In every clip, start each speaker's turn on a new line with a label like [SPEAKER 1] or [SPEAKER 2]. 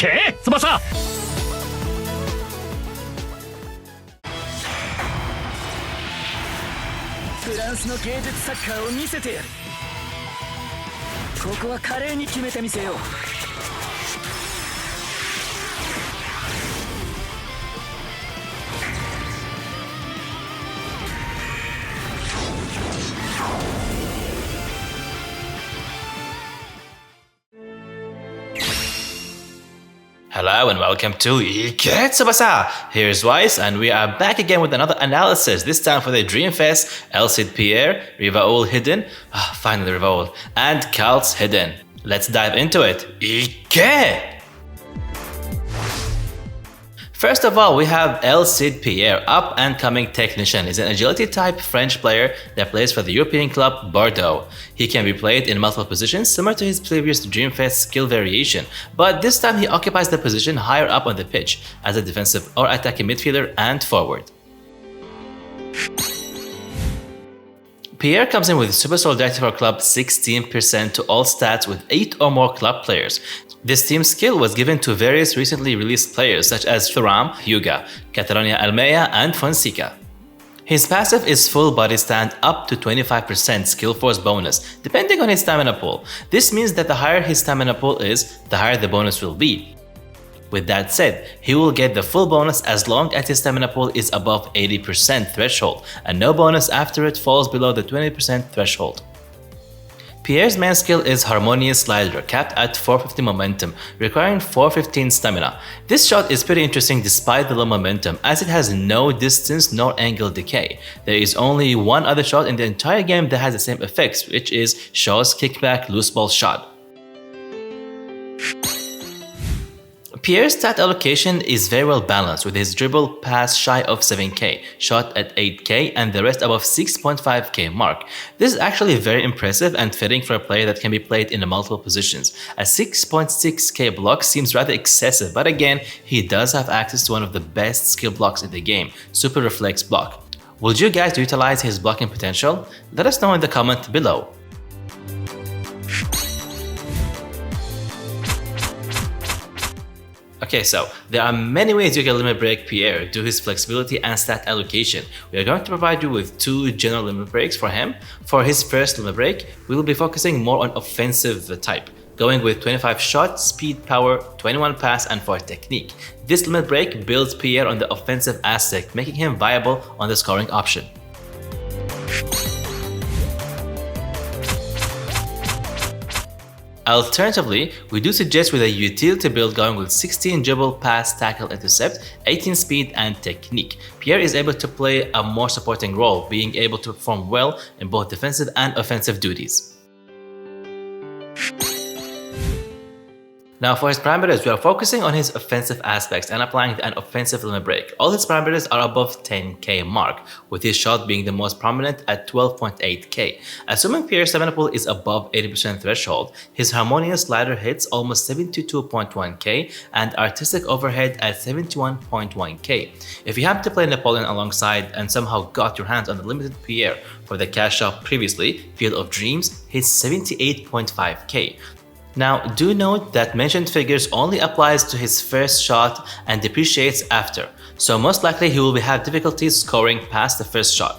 [SPEAKER 1] け翼。
[SPEAKER 2] フランスの芸術サッカーを見せてやる。ここは華麗に決めてみせよう。
[SPEAKER 3] Hello and welcome to Tsubasa! Here's Weiss and we are back again with another analysis, this time for the Dreamfest, Cid Pierre, Rivaul hidden, finally Revolt, and Kaltz hidden. Let's dive into it. First of all, we have Cid Pierre, up-and-coming technician. He's an agility-type French player that plays for the European club Bordeaux. He can be played in multiple positions, similar to his previous Dreamfest skill variation, but this time he occupies the position higher up on the pitch, as a defensive or attacking midfielder and forward. Pierre comes in with super solidarity for club 16% to all stats with 8 or more club players. This team skill was given to various recently released players such as Thuram, Hyuga, Catalonia Almeida, and Fonseca. His passive is full body stand up to 25% skill force bonus, depending on his stamina pool. This means that the higher his stamina pool is, the higher the bonus will be. With that said, he will get the full bonus as long as his stamina pool is above 80% threshold, and no bonus after it falls below the 20% threshold. Pierre's main skill is Harmonious Slider, capped at 450 momentum, requiring 415 stamina. This shot is pretty interesting despite the low momentum, as it has no distance nor angle decay. There is only one other shot in the entire game that has the same effects, which is Shaw's Kickback Loose Ball Shot. Pierre's stat allocation is very well balanced, with his dribble pass shy of 7k, shot at 8k, and the rest above 6.5k mark. This is actually very impressive and fitting for a player that can be played in multiple positions. A 6.6k block seems rather excessive, but again, he does have access to one of the best skill blocks in the game, Super Reflex Block. Would you guys utilize his blocking potential? Let us know in the comment below. Okay, so there are many ways you can limit break Pierre due to his flexibility and stat allocation. We are going to provide you with 2 general limit breaks for him. For his first limit break, we will be focusing more on offensive type, going with 25 shot, speed, power, 21 pass, and 4 technique. This limit break builds Pierre on the offensive aspect, making him viable on the scoring option. Alternatively, we do suggest with a utility build going with 16 dribble, pass, tackle, intercept, 18 speed, and technique. Pierre is able to play a more supporting role, being able to perform well in both defensive and offensive duties. Now for his parameters, we are focusing on his offensive aspects and applying an offensive limit break. All his parameters are above 10k mark, with his shot being the most prominent at 12.8k. Assuming Pierre's stamina pool is above 80% threshold, his harmonious slider hits almost 72.1k and artistic overhead at 71.1k. If you happen to play Napoleon alongside and somehow got your hands on the limited Pierre for the cash shop previously, Field of Dreams hits 78.5k. Now, do note that mentioned figures only applies to his first shot and depreciates after, so most likely he will have difficulties scoring past the first shot.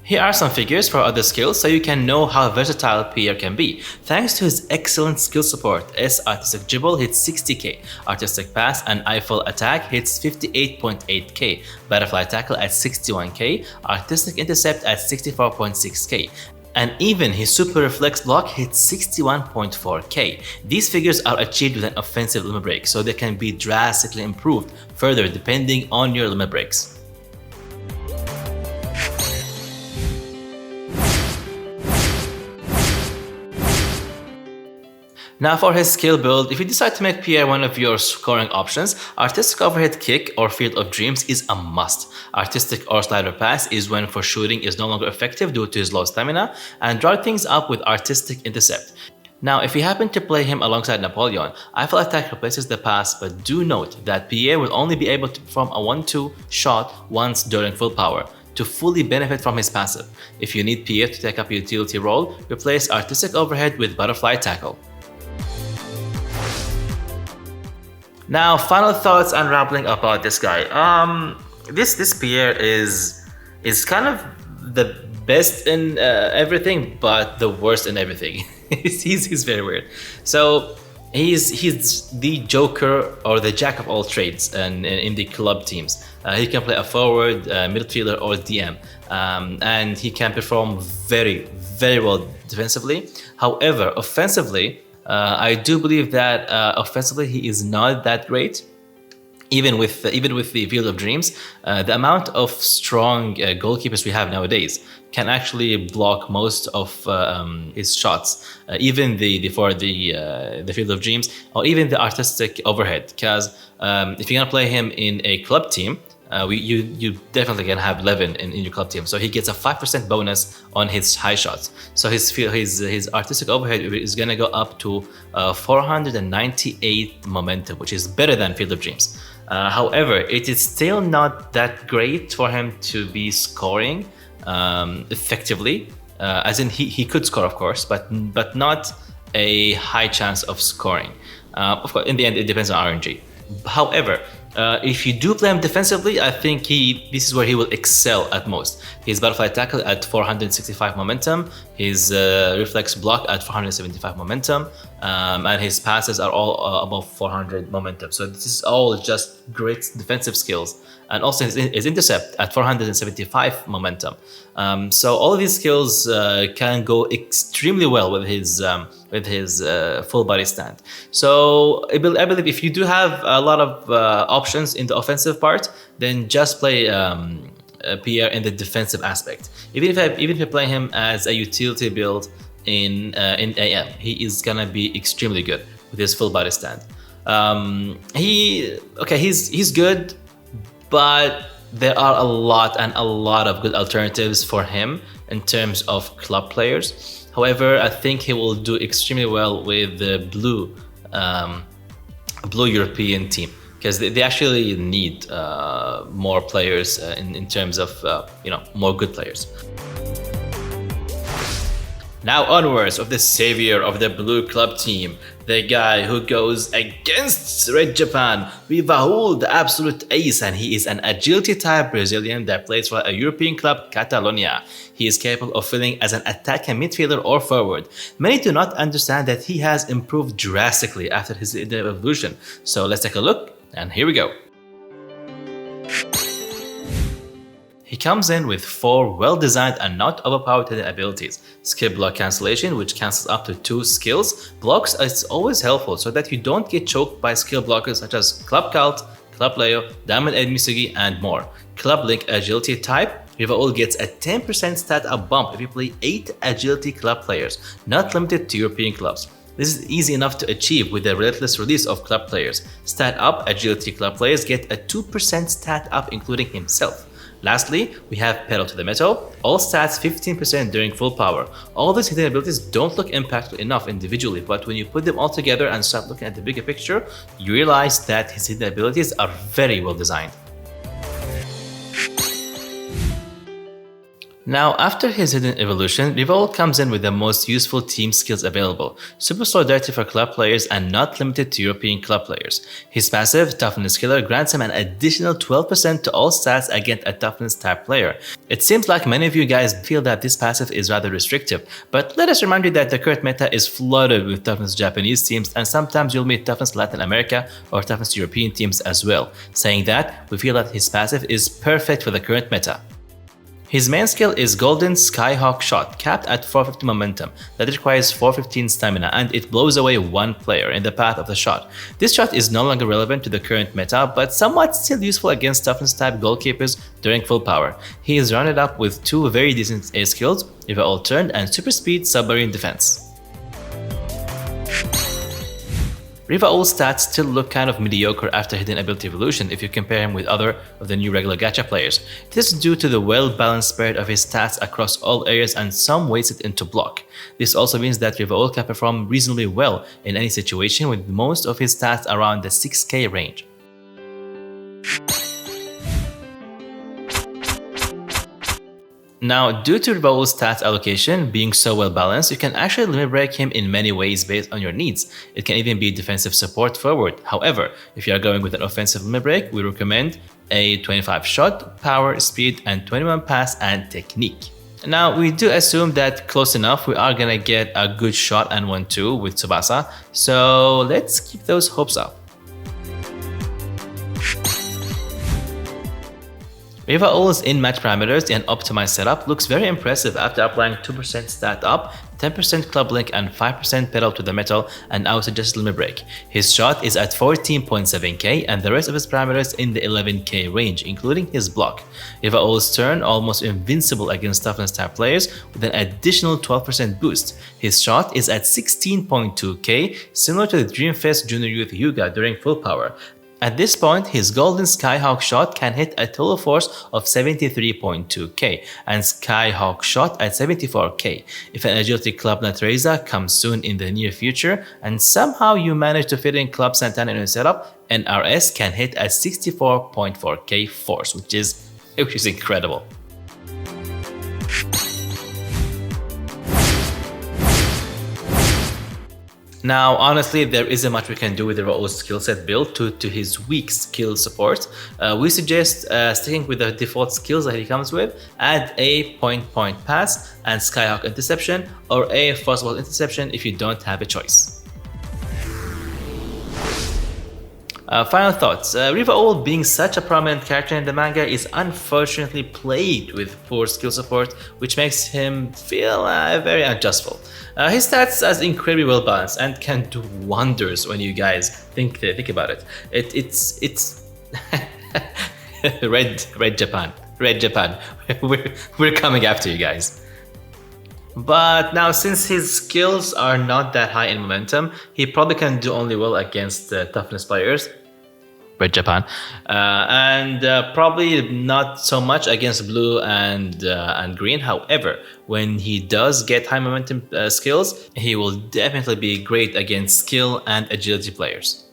[SPEAKER 3] Here are some figures for other skills so you can know how versatile Pierre can be. Thanks to his excellent skill support, Artistic Dribble hits 60k, Artistic Pass and Eiffel Attack hits 58.8k, Butterfly Tackle at 61k, Artistic Intercept at 64.6k. And even his Super Reflex Block hits 61.4k. These figures are achieved with an offensive limit break, so they can be drastically improved further depending on your limit breaks. Now for his skill build, if you decide to make Pierre one of your scoring options, Artistic Overhead Kick or Field of Dreams is a must. Artistic or Slider Pass is when for shooting is no longer effective due to his low stamina, and draw things up with Artistic Intercept. Now if you happen to play him alongside Napoleon, Eiffel Attack replaces the pass, but do note that Pierre will only be able to perform a 1-2 shot once during full power to fully benefit from his passive. If you need Pierre to take up a utility role, replace Artistic Overhead with Butterfly Tackle. Now, final thoughts and rambling about this guy. This Pierre is kind of the best in everything, but the worst in everything. he's very weird. So he's the joker or the jack of all trades in the club teams. He can play a forward, midfielder, or DM, and he can perform very well defensively. However, offensively, I do believe that offensively he is not that great. Even with the Field of Dreams, the amount of strong goalkeepers we have nowadays can actually block most of his shots, even for the Field of Dreams, or even the artistic overhead. Because if you're gonna play him in a club team, you definitely can have Levin in your club team. So he gets a 5% bonus on his high shots. So his artistic overhead is gonna go up to 498 momentum, which is better than Field of Dreams. However, it is still not that great for him to be scoring effectively. As in, he could score, of course, but not a high chance of scoring. Of course, in the end, it depends on RNG. However, if you do play him defensively, I think this is where he will excel at most. His butterfly tackle at 465 momentum, his reflex block at 475 momentum, and his passes are all above 400 momentum. So this is all just great defensive skills. And also his intercept at 475 momentum. So all of these skills can go extremely well with his full body stand. So I believe if you do have a lot of options in the offensive part, then just play Pierre in the defensive aspect. Even if you play him as a utility build in AM, he is gonna be extremely good with his full body stand. He's good, but there are a lot of good alternatives for him in terms of club players. However, I think he will do extremely well with the blue European team, because they actually need more players in terms of more good players. Now onwards of the savior of the blue club team, the guy who goes against Red Japan, Rivaul, the absolute ace, and he is an agility type Brazilian that plays for a European club, Catalonia. He is capable of filling as an attacking midfielder or forward. Many do not understand that he has improved drastically after his evolution. So let's take a look, and here we go. He comes in with 4 well-designed and not overpowered hidden abilities. Skill block cancellation, which cancels up to 2 skills. Blocks is always helpful so that you don't get choked by skill blockers such as Club Kaltz, Club Leo, Diamond Misugi, and more. Club Link Agility type, Rivaul gets a 10% stat up bump if you play 8 agility club players, not limited to European clubs. This is easy enough to achieve with the relentless release of club players. Stat up agility club players get a 2% stat up including himself. Lastly, we have Pedal to the Metal, all stats 15% during full power. All these hidden abilities don't look impactful enough individually, but when you put them all together and start looking at the bigger picture, you realize that his hidden abilities are very well designed. Now, after his hidden evolution, Revolt comes in with the most useful team skills available, super solidarity for club players and not limited to European club players. His passive, Toughness Killer, grants him an additional 12% to all stats against a Toughness type player. It seems like many of you guys feel that this passive is rather restrictive, but let us remind you that the current meta is flooded with Toughness Japanese teams, and sometimes you'll meet Toughness Latin America or Toughness European teams as well. Saying that, we feel that his passive is perfect for the current meta. His main skill is Golden Skyhawk Shot, capped at 450 momentum, that requires 415 stamina, and it blows away one player in the path of the shot. This shot is no longer relevant to the current meta, but somewhat still useful against toughness type goalkeepers during full power. He is rounded up with 2 very decent A skills, Rivaul Turn and Super Speed Submarine Defense. Rivaul's stats still look kind of mediocre after hidden ability evolution if you compare him with other of the new regular gacha players. This is due to the well-balanced spread of his stats across all areas and some wasted into block. This also means that Rivaul can perform reasonably well in any situation with most of his stats around the 6k range. Now, due to Rivaul's stats allocation being so well balanced, you can actually limit break him in many ways based on your needs. It can even be defensive support forward. However, if you are going with an offensive limit break, we recommend a 25 shot, power, speed, and 21 pass and technique. Now, we do assume that close enough we are gonna get a good shot and 1-2 with Tsubasa, so let's keep those hopes up. Rivaul's in-match parameters and optimized setup looks very impressive after applying 2% stat up, 10% club link and 5% pedal to the metal and our suggested limit break. His shot is at 14.7k and the rest of his parameters in the 11k range, including his block. Rivaul's turn almost invincible against toughness type players with an additional 12% boost. His shot is at 16.2k, similar to the Dreamfest Junior Youth Yuga during full power. At this point, his golden Skyhawk Shot can hit a total force of 73.2k and Skyhawk Shot at 74k. If an agility Club Natreza comes soon in the near future and somehow you manage to fit in Club Santana in your setup, NRS can hit at 64.4k force, which is incredible. Now, honestly, there isn't much we can do with the Rivaul's skillset build to his weak skill support. We suggest sticking with the default skills that he comes with. Add a point pass and Skyhawk interception, or a forcible interception if you don't have a choice. Final thoughts. Rivaul, being such a prominent character in the manga, is unfortunately plagued with poor skill support, which makes him feel very unjustful. His stats are incredibly well balanced and can do wonders when you guys think about it. It's Red Japan. We're coming after you guys. But now, since his skills are not that high in momentum, he probably can do only well against toughness players, Red Japan, and probably not so much against blue and green. However, when he does get high momentum skills, he will definitely be great against skill and agility players.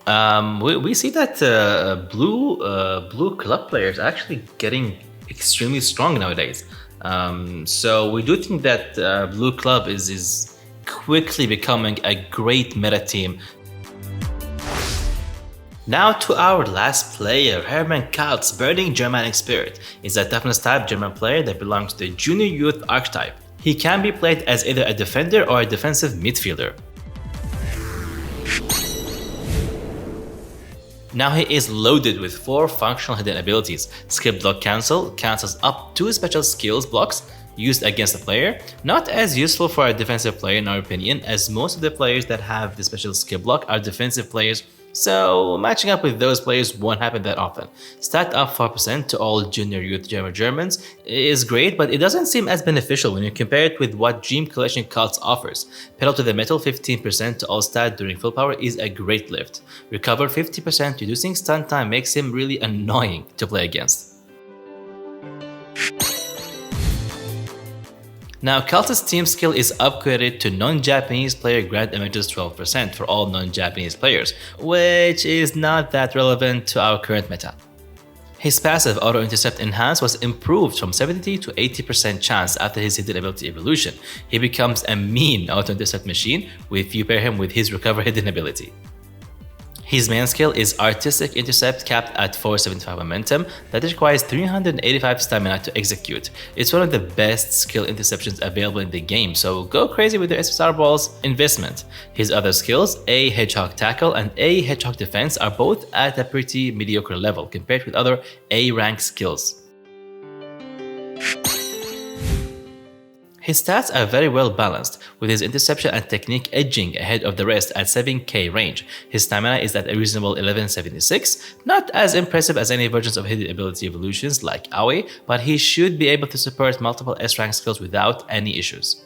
[SPEAKER 3] We see that blue club players are actually getting extremely strong nowadays. So we do think that Blue Club is quickly becoming a great meta team. Now to our last player, Hermann Kaltz, Burning Germanic Spirit, is a toughness type German player that belongs to the Junior Youth archetype. He can be played as either a defender or a defensive midfielder. Now he is loaded with 4 functional hidden abilities. Skip Block Cancel cancels up 2 special skills blocks used against the player. Not as useful for a defensive player in our opinion, as most of the players that have the special skill block are defensive players, so matching up with those players won't happen that often. Stat up 4% to all Junior Youth Germans is great, but it doesn't seem as beneficial when you compare it with what Dream Collection Kaltz offers. Pedal to the metal 15% to all stat during full power is a great lift. Recover 50%, reducing stun time makes him really annoying to play against. Now, Kaltz's team skill is upgraded to non-Japanese player grant damages 12% for all non-Japanese players, which is not that relevant to our current meta. His passive Auto Intercept Enhance was improved from 70 to 80% chance after his hidden ability evolution. He becomes a mean Auto Intercept machine if you pair him with his Recover hidden ability. His main skill is Artistic Intercept capped at 475 momentum that requires 385 stamina to execute. It's one of the best skill interceptions available in the game, so go crazy with your SSR balls investment. His other skills, A Hedgehog Tackle and A Hedgehog Defense, are both at a pretty mediocre level compared with other A rank skills. His stats are very well balanced, with his interception and technique edging ahead of the rest at 7k range. His stamina is at a reasonable 1176, not as impressive as any versions of hidden ability evolutions like Aoi, but he should be able to support multiple S-rank skills without any issues.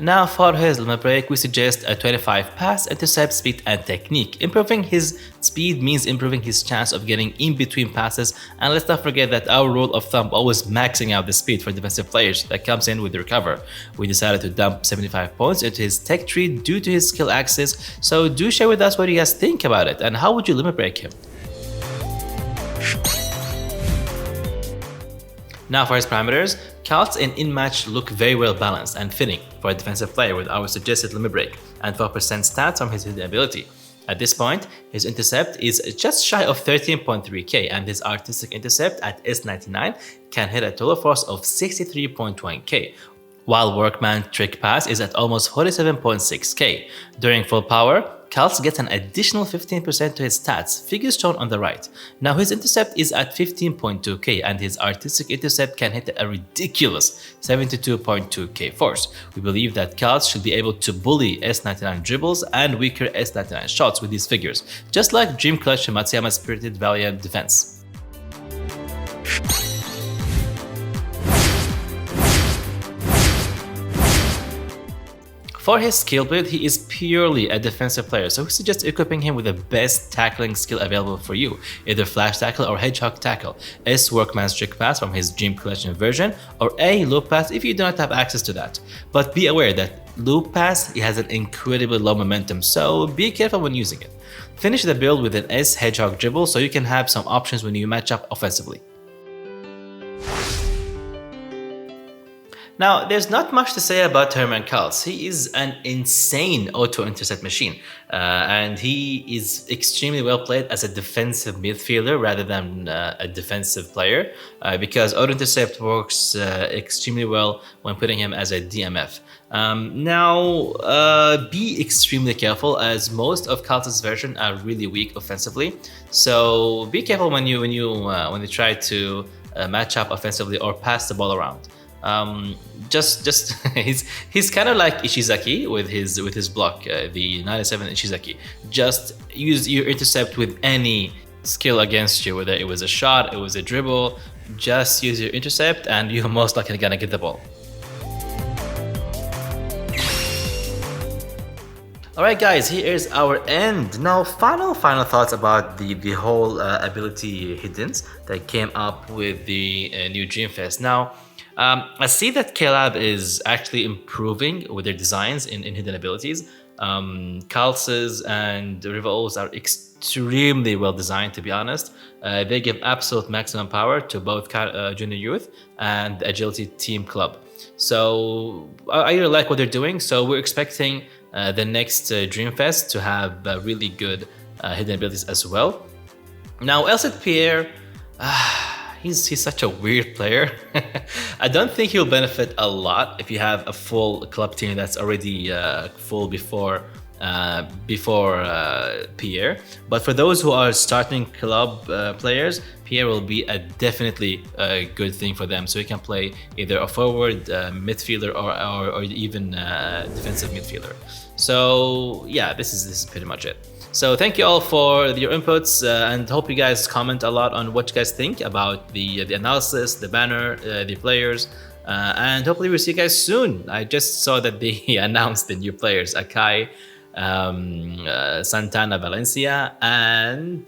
[SPEAKER 3] Now for his limit break, we suggest a 25 pass, intercept, speed and technique. Improving his speed means improving his chance of getting in between passes, and let's not forget that our rule of thumb always maxing out the speed for defensive players that comes in with the recover. We decided to dump 75 points into his tech tree due to his skill axis, so do share with us what you guys think about it and how would you limit break him. Now for his parameters, Kaltz and in-match look very well balanced and fitting for a defensive player with our suggested limit break and 12% stats from his hidden ability. At this point, his intercept is just shy of 13.3k and his artistic intercept at S99 can hit a total force of 63.1k, while Workman Trick Pass is at almost 47.6k. During full power, Kaltz gets an additional 15% to his stats, figures shown on the right. Now his intercept is at 15.2k and his artistic intercept can hit a ridiculous 72.2k force. We believe that Kaltz should be able to bully S99 dribbles and weaker S99 shots with these figures, just like Dream Clutch and Matsuyama's Spirited Valiant defense. For his skill build, he is purely a defensive player, so we suggest equipping him with the best tackling skill available for you, either Flash Tackle or Hedgehog Tackle, S Workman's Trick Pass from his Dream Collection version, or A Loop Pass if you do not have access to that. But be aware that Loop Pass has an incredibly low momentum, so be careful when using it. Finish the build with an S Hedgehog Dribble so you can have some options when you match up offensively. Now, there's not much to say about Herman Kaltz. He is an insane auto-intercept machine, and he is extremely well played as a defensive midfielder rather than a defensive player, because auto-intercept works extremely well when putting him as a DMF. Be extremely careful as most of Kaltz's version are really weak offensively, so be careful when you try to match up offensively or pass the ball around. He's kind of like Ishizaki with his block, the 97 Ishizaki. Just use your intercept with any skill against you, whether it was a shot, it was a dribble. Just use your intercept and you're most likely gonna get the ball. Alright guys, here is our end. Now final thoughts about the whole ability hiddens that came up with the new Dreamfest. Now I see that K-Lab is actually improving with their designs in hidden abilities. Kaltz's and Rivaul's are extremely well designed, to be honest. They give absolute maximum power to both Junior Youth and the Agility Team Club. So I really like what they're doing. So we're expecting the next Dreamfest to have really good hidden abilities as well. Now Cid Pierre, he's such a weird player. I don't think he'll benefit a lot if you have a full club team that's already full before Pierre. But for those who are starting club players, Pierre will be definitely a good thing for them. So he can play either a forward, midfielder, or even defensive midfielder. So yeah, this is pretty much it. So thank you all for your inputs and hope you guys comment a lot on what you guys think about the analysis, the banner, the players, and hopefully we'll see you guys soon. I just saw that they announced the new players, Akai, Santana Valencia, and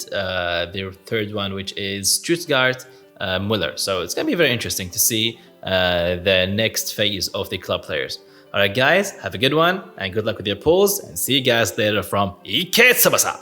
[SPEAKER 3] their third one, which is Stuttgart Muller. So it's gonna be very interesting to see the next phase of the club players. Alright guys, have a good one and good luck with your pulls, and see you guys later from Tsubasa.